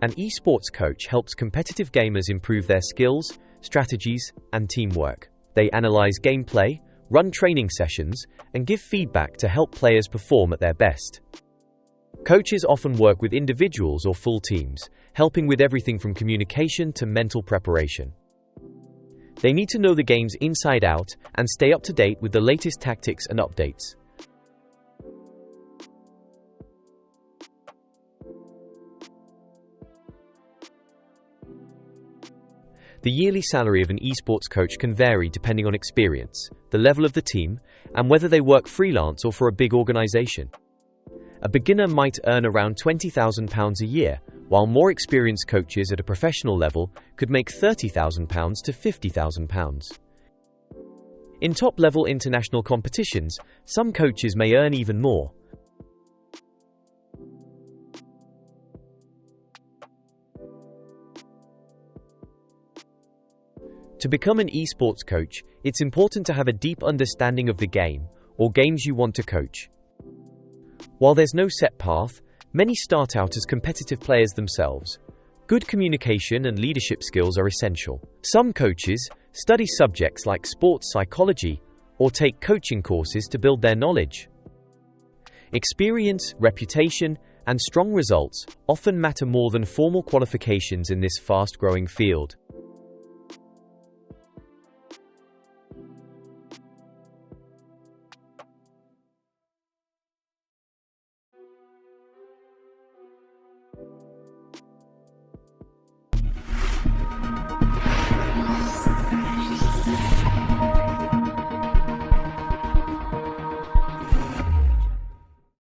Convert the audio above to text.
An esports coach helps competitive gamers improve their skills, strategies, and teamwork. They analyze gameplay, run training sessions, and give feedback to help players perform at their best. Coaches often work with individuals or full teams, helping with everything from communication to mental preparation. They need to know the games inside out and stay up to date with the latest tactics and updates. The yearly salary of an esports coach can vary depending on experience, the level of the team, and whether they work freelance or for a big organization. A beginner might earn around £20,000 a year, while more experienced coaches at a professional level could make £30,000 to £50,000. In top-level international competitions, some coaches may earn even more. To become an esports coach, it's important to have a deep understanding of the game or games you want to coach. While there's no set path, many start out as competitive players themselves. Good communication and leadership skills are essential. Some coaches study subjects like sports psychology or take coaching courses to build their knowledge. Experience, reputation, and strong results often matter more than formal qualifications in this fast-growing field.